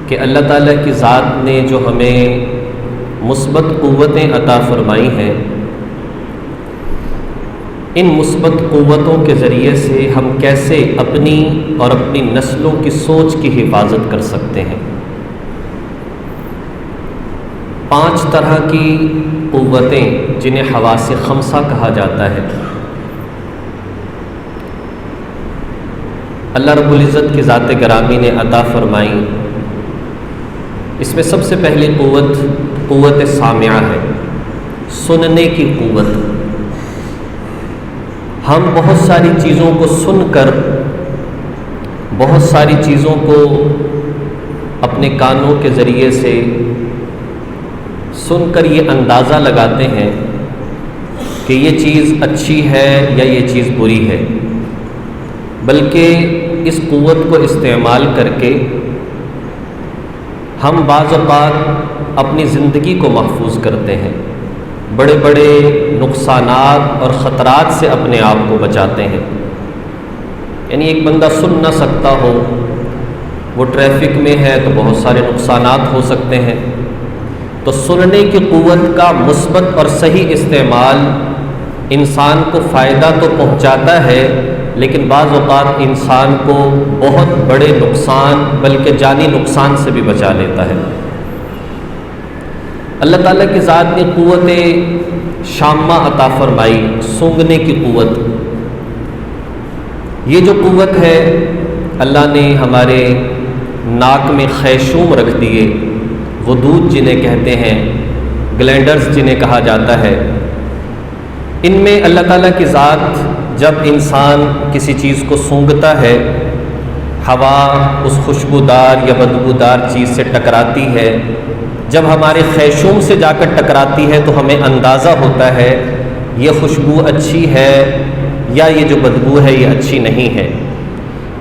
کہ اللہ تعالیٰ کی ذات نے جو ہمیں مثبت قوتیں عطا فرمائی ہیں، ان مثبت قوتوں کے ذریعے سے ہم کیسے اپنی اور اپنی نسلوں کی سوچ کی حفاظت کر سکتے ہیں۔ 5 طرح کی قوتیں جنہیں حواس خمسہ کہا جاتا ہے، اللہ رب العزت کی ذات گرامی نے عطا فرمائی۔ اس میں سب سے پہلی قوت سامعہ ہے، سننے کی قوت۔ ہم بہت ساری چیزوں کو سن کر، بہت ساری چیزوں کو اپنے کانوں کے ذریعے سے سن کر یہ اندازہ لگاتے ہیں کہ یہ چیز اچھی ہے یا یہ چیز بری ہے، بلکہ اس قوت کو استعمال کر کے ہم بعض اوقات اپنی زندگی کو محفوظ کرتے ہیں، بڑے بڑے نقصانات اور خطرات سے اپنے آپ کو بچاتے ہیں۔ یعنی ایک بندہ سن نہ سکتا ہو، وہ ٹریفک میں ہے تو بہت سارے نقصانات ہو سکتے ہیں۔ تو سننے کی قوت کا مثبت اور صحیح استعمال انسان کو فائدہ تو پہنچاتا ہے، لیکن بعض اوقات انسان کو بہت بڑے نقصان بلکہ جانی نقصان سے بھی بچا لیتا ہے۔ اللہ تعالیٰ کی ذات نے قوت شامہ عطا فرمائی، سونگھنے کی قوت۔ یہ جو قوت ہے، اللہ نے ہمارے ناک میں خیشوم رکھ دیے، غدود جنہیں کہتے ہیں، گلینڈرز جنہیں کہا جاتا ہے۔ ان میں اللہ تعالیٰ کی ذات جب انسان کسی چیز کو سونگھتا ہے، ہوا اس خوشبودار یا بدبودار چیز سے ٹکراتی ہے، جب ہمارے خیشوم سے جا کر ٹکراتی ہے تو ہمیں اندازہ ہوتا ہے یہ خوشبو اچھی ہے یا یہ جو بدبو ہے یہ اچھی نہیں ہے۔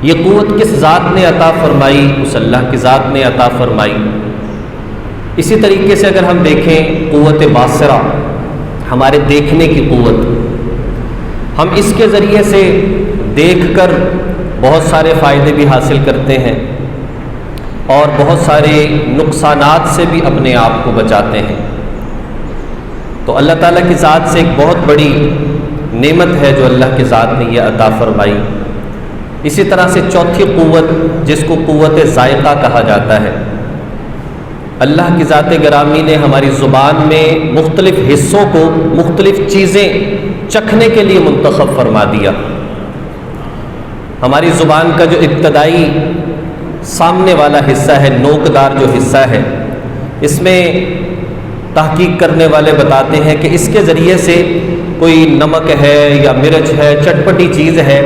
یہ قوت کس ذات نے عطا فرمائی؟ اس اللہ کی ذات نے عطا فرمائی۔ اسی طریقے سے اگر ہم دیکھیں قوت باصرہ، ہمارے دیکھنے کی قوت، ہم اس کے ذریعے سے دیکھ کر بہت سارے فائدے بھی حاصل کرتے ہیں اور بہت سارے نقصانات سے بھی اپنے آپ کو بچاتے ہیں۔ تو اللہ تعالیٰ کی ذات سے ایک بہت بڑی نعمت ہے جو اللہ کی ذات نے یہ عطا فرمائی۔ اسی طرح سے چوتھی قوت، جس کو قوت ذائقہ کہا جاتا ہے، اللہ کی ذات گرامی نے ہماری زبان میں مختلف حصوں کو مختلف چیزیں چکھنے کے لیے منتخب فرما دیا۔ ہماری زبان کا جو ابتدائی سامنے والا حصہ ہے، نوکدار جو حصہ ہے، اس میں تحقیق کرنے والے بتاتے ہیں کہ اس کے ذریعے سے کوئی نمک ہے یا مرچ ہے، چٹپٹی چیز ہے،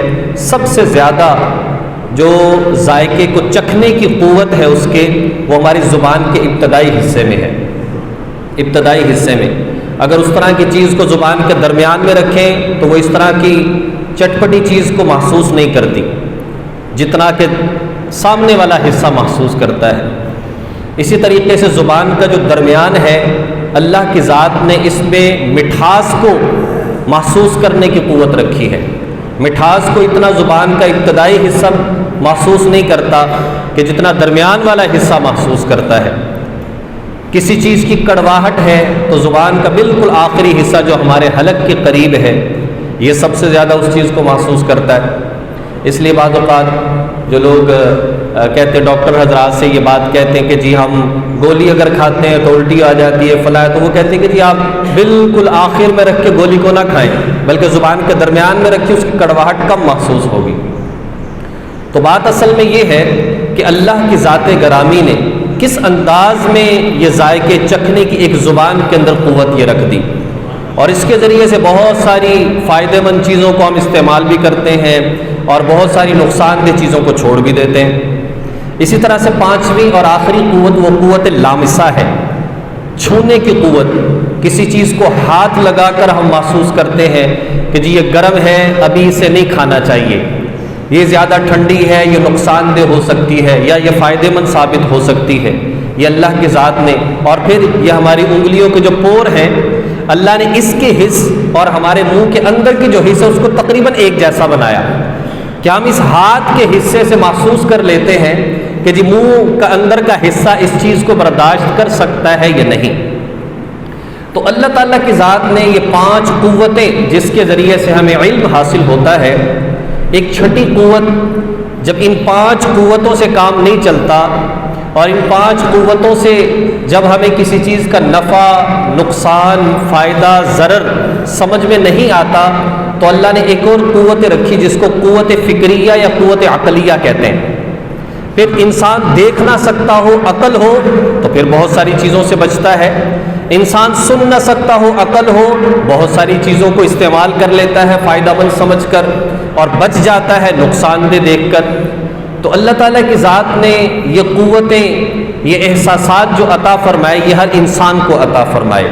سب سے زیادہ جو ذائقے کو چکھنے کی قوت ہے اس کے، وہ ہماری زبان کے ابتدائی حصے میں ہے۔ ابتدائی حصے میں اگر اس طرح کی چیز کو زبان کے درمیان میں رکھیں تو وہ اس طرح کی چٹپٹی چیز کو محسوس نہیں کرتی جتنا کہ سامنے والا حصہ محسوس کرتا ہے۔ اسی طریقے سے زبان کا جو درمیان ہے، اللہ کی ذات نے اس میں مٹھاس کو محسوس کرنے کی قوت رکھی ہے۔ مٹھاس کو اتنا زبان کا ابتدائی حصہ محسوس نہیں کرتا کہ جتنا درمیان والا حصہ محسوس کرتا ہے۔ کسی چیز کی کڑواہٹ ہے تو زبان کا بالکل آخری حصہ جو ہمارے حلق کے قریب ہے، یہ سب سے زیادہ اس چیز کو محسوس کرتا ہے۔ اس لیے بعض اوقات جو لوگ کہتے ہیں، ڈاکٹر حضرات سے یہ بات کہتے ہیں کہ جی ہم گولی اگر کھاتے ہیں تو الٹی آ جاتی ہے فلاں، تو وہ کہتے ہیں کہ جی آپ بالکل آخر میں رکھ کے گولی کو نہ کھائیں، بلکہ زبان کے درمیان میں رکھیں، اس کی کڑواہٹ کم محسوس ہوگی۔ تو بات اصل میں یہ ہے کہ اللہ کی ذات گرامی نے کس انداز میں یہ ذائقے چکھنے کی ایک زبان کے اندر قوت یہ رکھ دی، اور اس کے ذریعے سے بہت ساری فائدہ مند چیزوں کو ہم استعمال بھی کرتے ہیں اور بہت ساری نقصان دہ چیزوں کو چھوڑ بھی دیتے ہیں۔ اسی طرح سے 5ویں اور آخری قوت وہ قوت لامسہ ہے، چھونے کی قوت۔ کسی چیز کو ہاتھ لگا کر ہم محسوس کرتے ہیں کہ جی یہ گرم ہے، ابھی اسے نہیں کھانا چاہیے، یہ زیادہ ٹھنڈی ہے، یہ نقصان دہ ہو سکتی ہے یا یہ فائدہ مند ثابت ہو سکتی ہے۔ یہ اللہ کی ذات نے، اور پھر یہ ہماری انگلیوں کے جو پور ہیں، اللہ نے اس کے حص اور ہمارے منہ کے اندر کی جو حصہ اس کو تقریباً ایک جیسا بنایا کہ ہم اس ہاتھ کے حصے سے محسوس کر لیتے ہیں کہ کہ جی منہ کا اندر کا حصہ اس چیز کو برداشت کر سکتا ہے یا نہیں۔ تو اللہ تعالیٰ کی ذات نے یہ 5 قوتیں جس کے ذریعے سے ہمیں علم حاصل ہوتا ہے، ایک چھٹی قوت، جب ان 5 قوتوں سے کام نہیں چلتا اور ان 5 قوتوں سے جب ہمیں کسی چیز کا نفع، نقصان، فائدہ، ضرر سمجھ میں نہیں آتا، تو اللہ نے ایک اور قوت رکھی جس کو قوت فکریہ یا قوت عقلیہ کہتے ہیں۔ پھر انسان دیکھ نہ سکتا ہو، عقل ہو، تو پھر بہت ساری چیزوں سے بچتا ہے۔ انسان سن نہ سکتا ہو، عقل ہو، بہت ساری چیزوں کو استعمال کر لیتا ہے فائدہ مند سمجھ کر، اور بچ جاتا ہے نقصان دہ دیکھ کر۔ تو اللہ تعالیٰ کی ذات نے یہ قوتیں، یہ احساسات جو عطا فرمائے، یہ ہر انسان کو عطا فرمائے۔